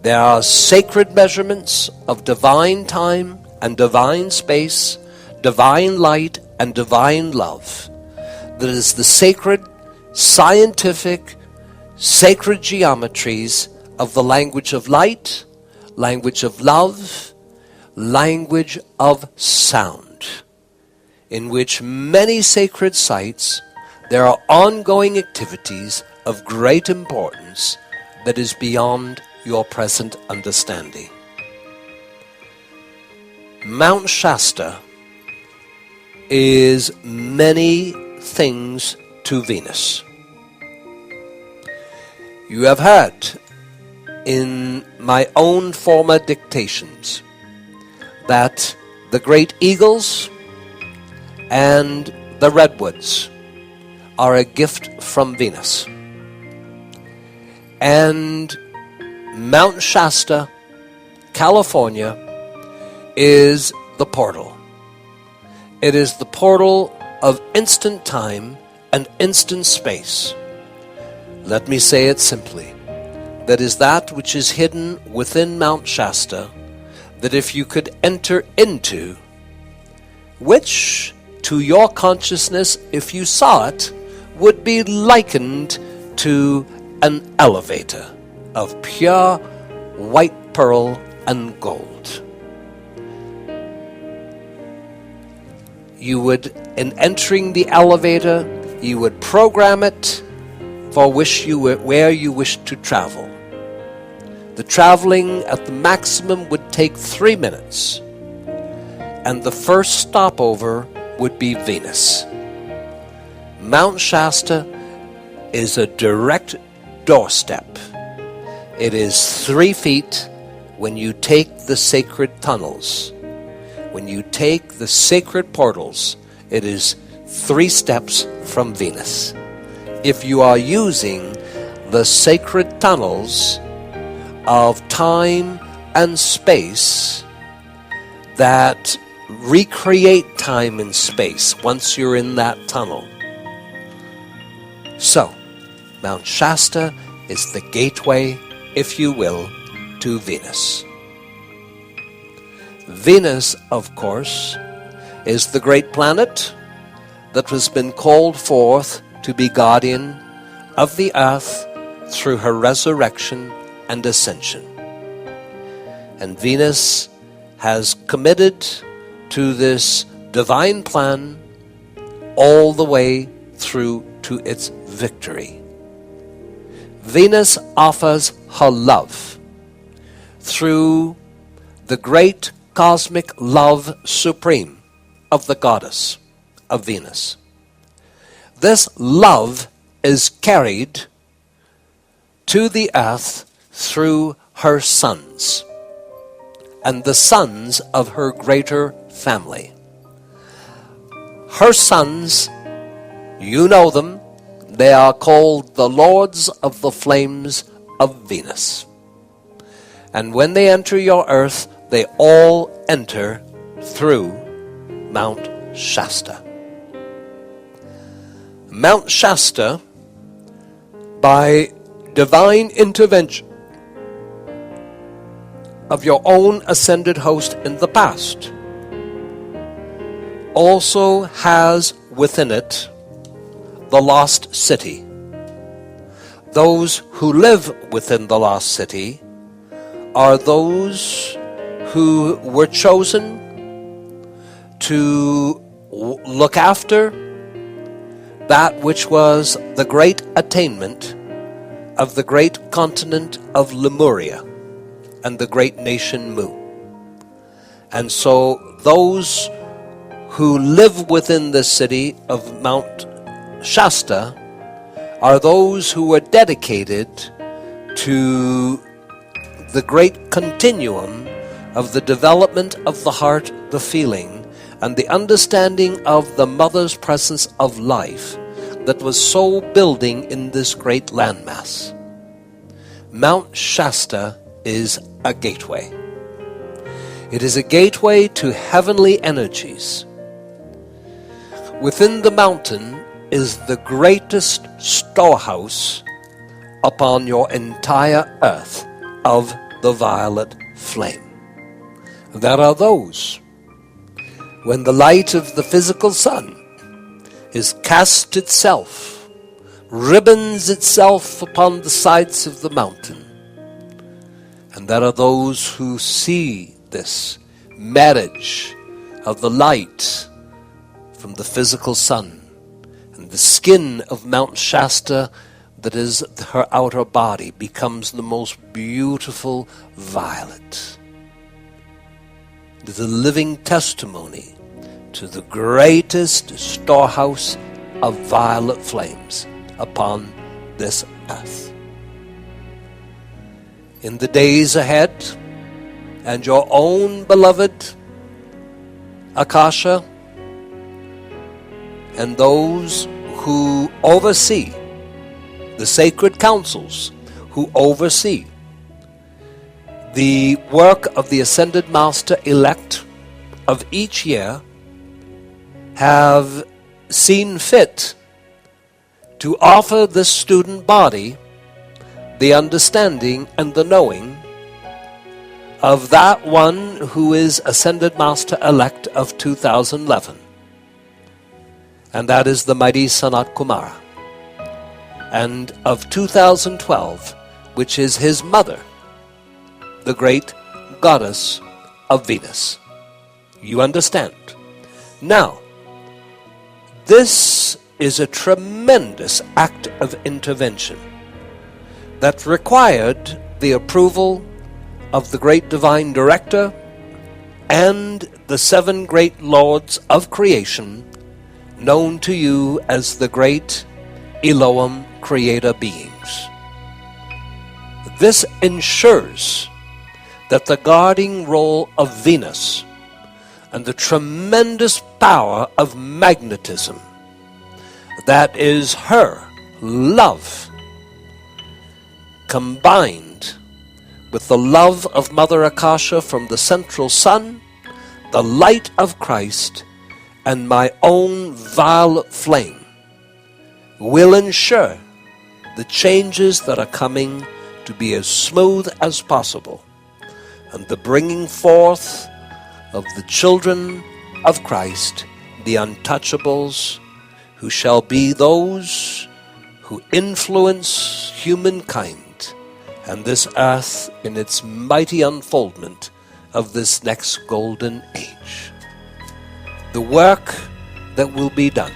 There are sacred measurements of divine time and divine space, divine light and divine love. That is the sacred, scientific, sacred geometries of the language of light, language of love, language of sound, in which many sacred sites there are ongoing activities of great importance that is beyond your present understanding. Mount Shasta is many things to Venus. You have heard in my own former dictations that the great eagles and the redwoods are a gift from Venus. And Mount Shasta, California, is the portal. It is the portal of instant time and instant space. Let me say it simply. That is that which is hidden within Mount Shasta, that if you could enter into, which to your consciousness, if you saw it, would be likened to an elevator of pure white pearl and gold. You would, in entering the elevator, you would program it for where you wish to travel. The traveling at the maximum would take 3 minutes, and the first stopover would be Venus. Mount Shasta is a direct doorstep. It is 3 feet when you take the sacred tunnels. When you take the sacred portals, it is 3 steps from Venus. If you are using the sacred tunnels of time and space that recreate time and space once you're in that tunnel. So, Mount Shasta is the gateway, if you will, to Venus. Venus, of course, is the great planet that has been called forth to be guardian of the earth through her resurrection and ascension. And Venus has committed to this divine plan all the way through to its victory. Venus offers her love through the great cosmic love supreme of the goddess of Venus. This love is carried to the earth through her sons and the sons of her greater family. Her sons, you know them, they are called the Lords of the Flames of Venus. And when they enter your earth, they all enter through Mount Shasta. Mount Shasta, by divine intervention of your own ascended host in the past, also has within it the lost city. Those who live within the lost city are those who were chosen to look after that which was the great attainment of the great continent of Lemuria and the great nation Mu. And so those who live within the city of Mount Shasta are those who are dedicated to the great continuum of the development of the heart, the feeling, and the understanding of the mother's presence of life that was so building in this great landmass. Mount Shasta is a gateway. It is a gateway to heavenly energies. Within the mountain is the greatest storehouse upon your entire earth of the violet flame. There are those, when the light of the physical sun is cast itself, ribbons itself upon the sides of the mountain, and there are those who see this marriage of the light from the physical sun and the skin of Mount Shasta, that is her outer body, becomes the most beautiful violet. It is a living testimony to the greatest storehouse of violet flames upon this earth. In the days ahead, and your own beloved Akasha, and those who oversee, the sacred councils who oversee the work of the Ascended Master elect of each year, have seen fit to offer this student body the understanding and the knowing of that one who is Ascended Master elect of 2011, and that is the mighty Sanat Kumara, and of 2012, which is his mother, the great goddess of Venus. You understand? Now, this is a tremendous act of intervention that required the approval of the great divine director and the 7 great lords of creation, known to you as the great Elohim creator beings. This ensures that the guarding role of Venus and the tremendous power of magnetism that is her love, combined with the love of Mother Akasha from the central sun, the light of Christ, and my own violet flame, will ensure the changes that are coming to be as smooth as possible, and the bringing forth of the children of Christ, the untouchables, who shall be those who influence humankind and this earth in its mighty unfoldment of this next golden age. The work that will be done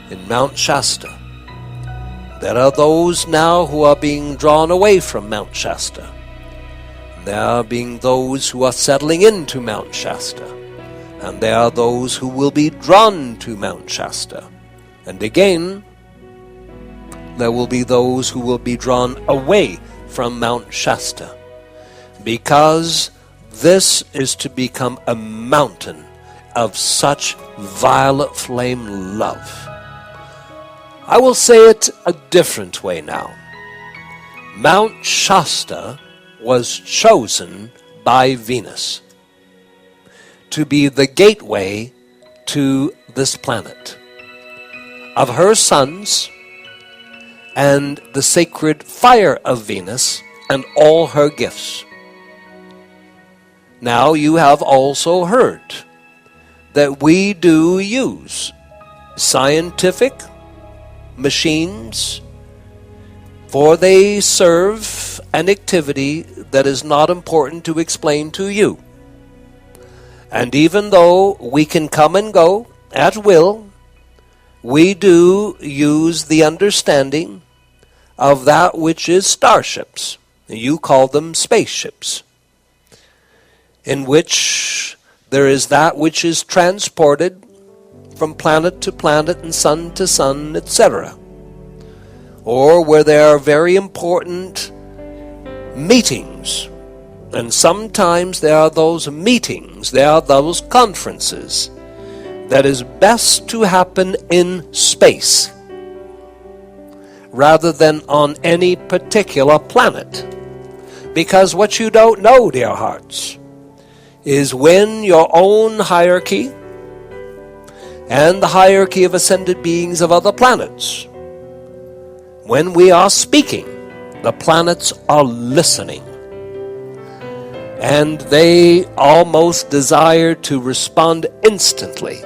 in Mount Shasta. There are those now who are being drawn away from Mount Shasta. There are being those who are settling into Mount Shasta. And there are those who will be drawn to Mount Shasta. And again, there will be those who will be drawn away from Mount Shasta, because this is to become a mountain of such violet flame love. I will say it a different way now. Mount Shasta was chosen by Venus to be the gateway to this planet of her sons and the sacred fire of Venus and all her gifts. Now you have also heard that we do use scientific machines, for they serve an activity that is not important to explain to you. And even though we can come and go at will, we do use the understanding of that which is starships. You call them spaceships, in which there is that which is transported from planet to planet and sun to sun, etc. Or where there are very important meetings. And sometimes there are those meetings, there are those conferences that is best to happen in space rather than on any particular planet. Because what you don't know, dear hearts, is when your own hierarchy and the hierarchy of ascended beings of other planets, when we are speaking, The planets are listening. And they almost desire to respond instantly.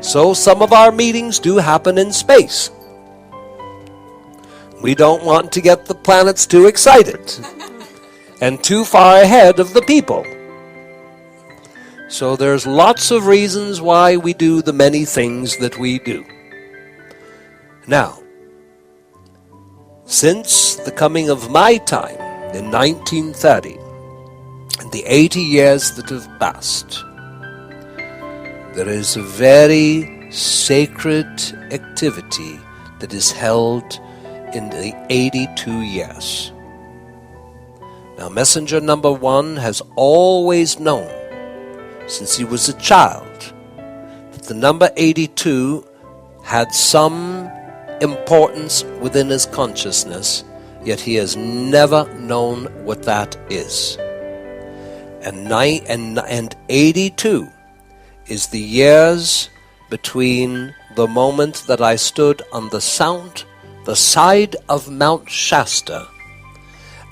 So some of our meetings do happen in space. We don't want to get the planets too excited and too far ahead of the people. So there's lots of reasons why we do the many things that we do. Now, since the coming of my time in 1930, and the 80 years that have passed, there is a very sacred activity that is held in the 82 years. Now, messenger number one has always known, since he was a child, that the number 82 had some importance within his consciousness, yet he has never known what that is. And 82 is the years between the moment that I stood on the side of Mount Shasta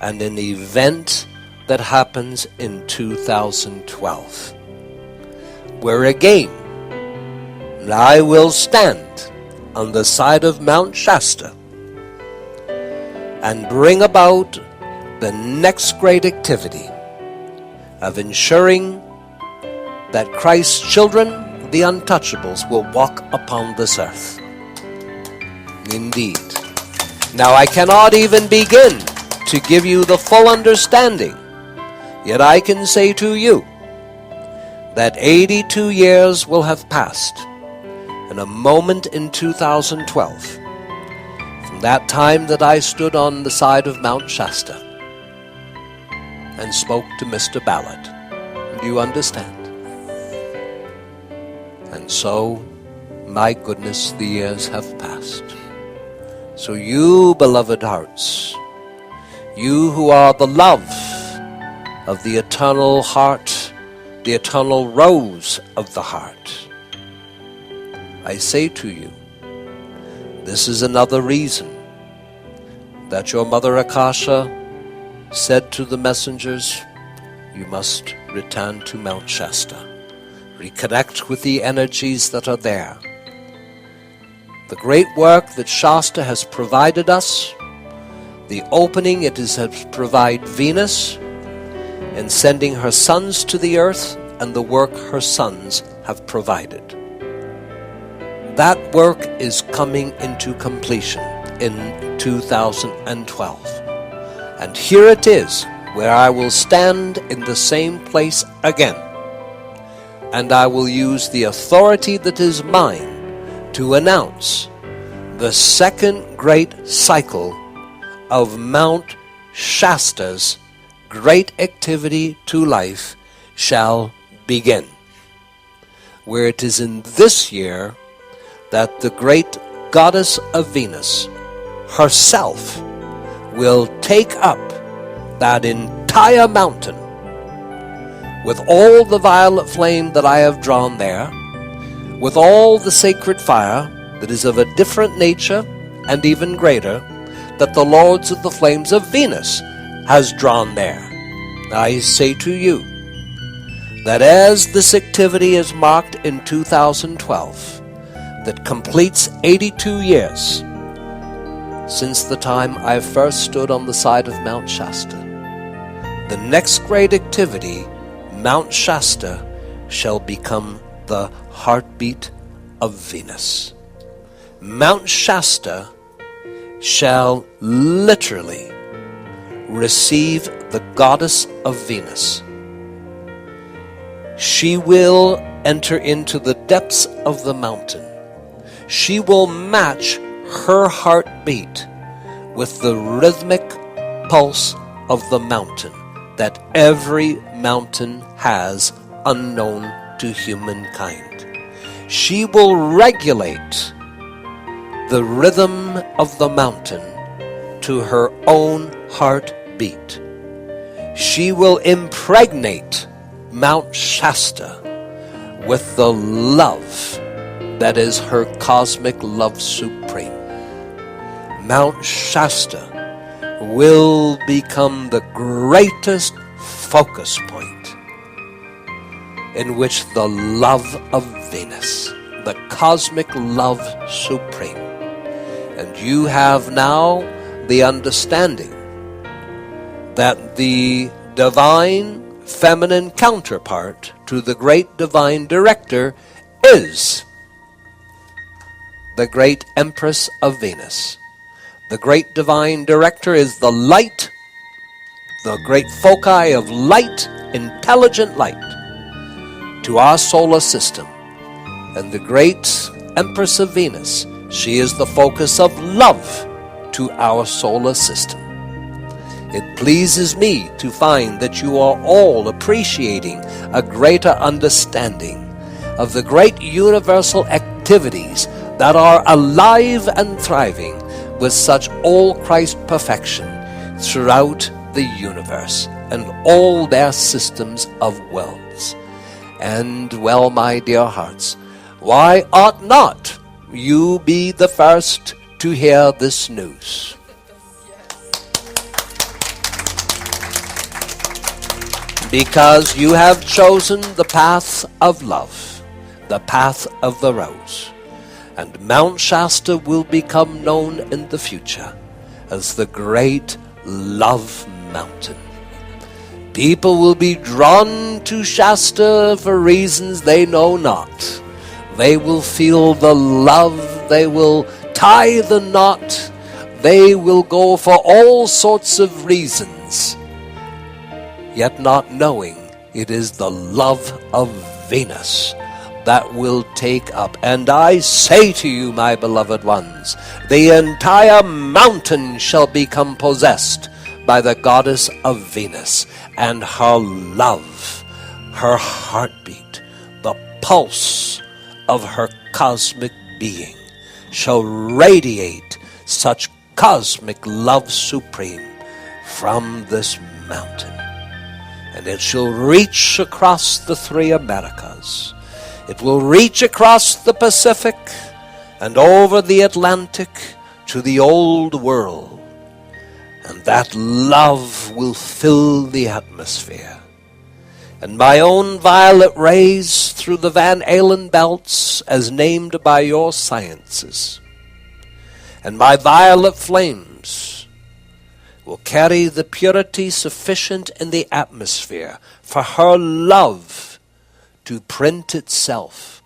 and an event that happens in 2012, where again I will stand on the side of Mount Shasta and bring about the next great activity of ensuring that Christ's children, the untouchables, will walk upon this earth. Indeed. Now I cannot even begin to give you the full understanding, yet I can say to you that 82 years will have passed in a moment in 2012, from that time that I stood on the side of Mount Shasta and spoke to Mr. Ballard. Do you understand? And so, my goodness, the years have passed. So you, beloved hearts, you who are the love of the eternal heart, the eternal rose of the heart, I say to you, this is another reason that your Mother Akasha said to the messengers, you must return to Mount Shasta. Reconnect with the energies that are there. The great work that Shasta has provided us, the opening it is to provide Venus in sending her sons to the earth, and the work her sons have provided. That work is coming into completion in 2012. And here it is, where I will stand in the same place again. And I will use the authority that is mine to announce the second great cycle of Mount Shasta's great activity to life shall begin. Where it is in this year that the great goddess of Venus herself will take up that entire mountain with all the violet flame that I have drawn there, with all the sacred fire that is of a different nature and even greater that the Lords of the Flames of Venus has drawn there. I say to you that as this activity is marked in 2012, that completes 82 years since the time I first stood on the side of Mount Shasta, the next great activity, Mount Shasta, shall become the heartbeat of Venus. Mount Shasta shall literally receive the goddess of Venus. She will enter into the depths of the mountain. She will match her heartbeat with the rhythmic pulse of the mountain that every mountain has unknown to humankind. She will regulate the rhythm of the mountain to her own heartbeat. She will impregnate Mount Shasta with the love that is her cosmic love supreme. Mount Shasta will become the greatest focus point in which the love of Venus, the cosmic love supreme, and you have now the understanding that the divine feminine counterpart to the great divine director is the great Empress of Venus. The great divine director is the light, the great foci of light, intelligent light to our solar system. And the great Empress of Venus, she is the focus of love to our solar system. It pleases me to find that you are all appreciating a greater understanding of the great universal activities that are alive and thriving with such all-Christ perfection throughout the universe and all their systems of worlds. And well, my dear hearts, why ought not you be the first to hear this news? Because you have chosen the path of love, the path of the rose. And Mount Shasta will become known in the future as the great love mountain. People will be drawn to Shasta for reasons they know not. They will feel the love, they will tie the knot, they will go for all sorts of reasons, yet not knowing it is the love of Venus that will take up. And I say to you, my beloved ones, the entire mountain shall become possessed by the goddess of Venus, and her love, her heartbeat, the pulse of her cosmic being shall radiate such cosmic love supreme from this mountain. And it shall reach across the three Americas. It will reach across the Pacific and over the Atlantic to the old world. And that love will fill the atmosphere. And my own violet rays through the Van Allen belts as named by your sciences, and my violet flames will carry the purity sufficient in the atmosphere for her love to print itself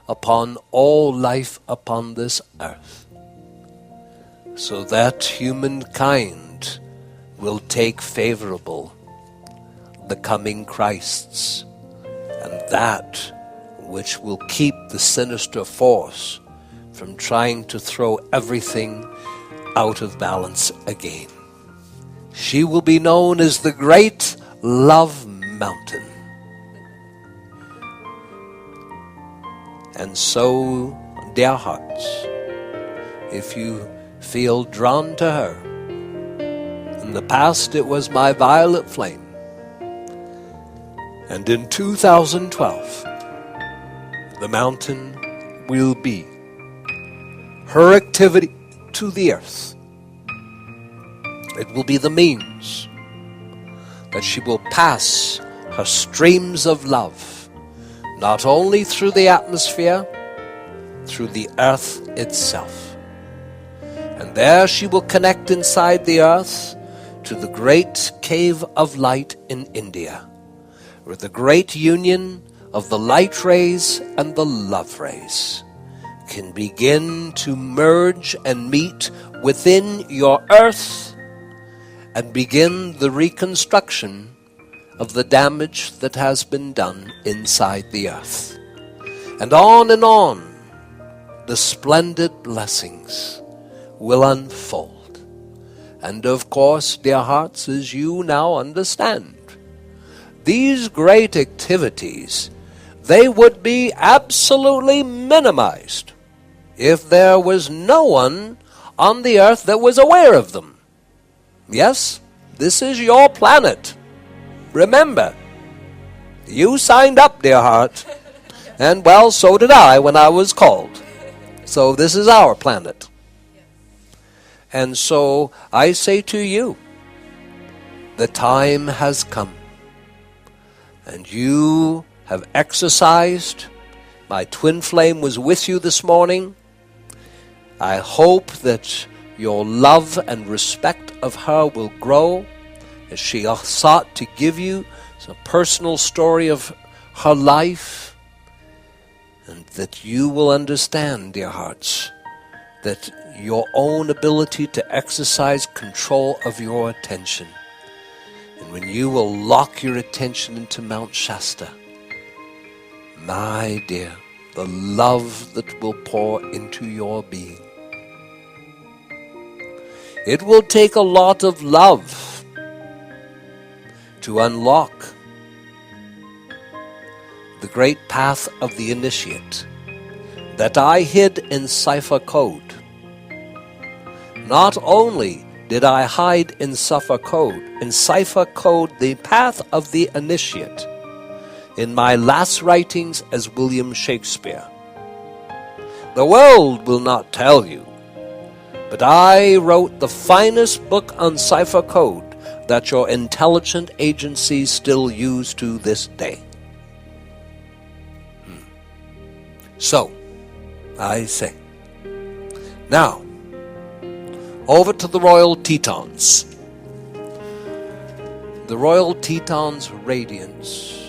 upon all life upon this earth, so that humankind will take favorable the coming Christs, and that which will keep the sinister force from trying to throw everything out of balance again. She will be known as the Great Love Mountain. And so, dear hearts, if you feel drawn to her, in the past it was my violet flame, and in 2012, the mountain will be her activity to the earth. It will be the means that she will pass her streams of love, not only through the atmosphere, through the earth itself. And there she will connect inside the earth to the great cave of light in India, where the great union of the light rays and the love rays can begin to merge and meet within your earth and begin the reconstruction of the damage that has been done inside the earth. And on, the splendid blessings will unfold. And of course, dear hearts, as you now understand, these great activities, they would be absolutely minimized if there was no one on the earth that was aware of them. Yes, this is your planet. Remember, you signed up, dear heart. And well, so did I when I was called. So this is our planet. And so I say to you, The time has come, and you have exercised. My twin flame was with you this morning. I hope that your love and respect of her will grow as she sought to give you a personal story of her life, and that you will understand, dear hearts, that your own ability to exercise control of your attention, and when you will lock your attention into Mount Shasta, my dear, the love that will pour into your being. It will take a lot of love to unlock the great path of the initiate that I hid in cipher code. Not only did I hide in cipher code the path of the initiate in my last writings as William Shakespeare. The world will not tell you, but I wrote the finest book on cipher code that your intelligent agencies still use to this day. So, I say, now, over to the Royal Tetons. The Royal Teton's radiance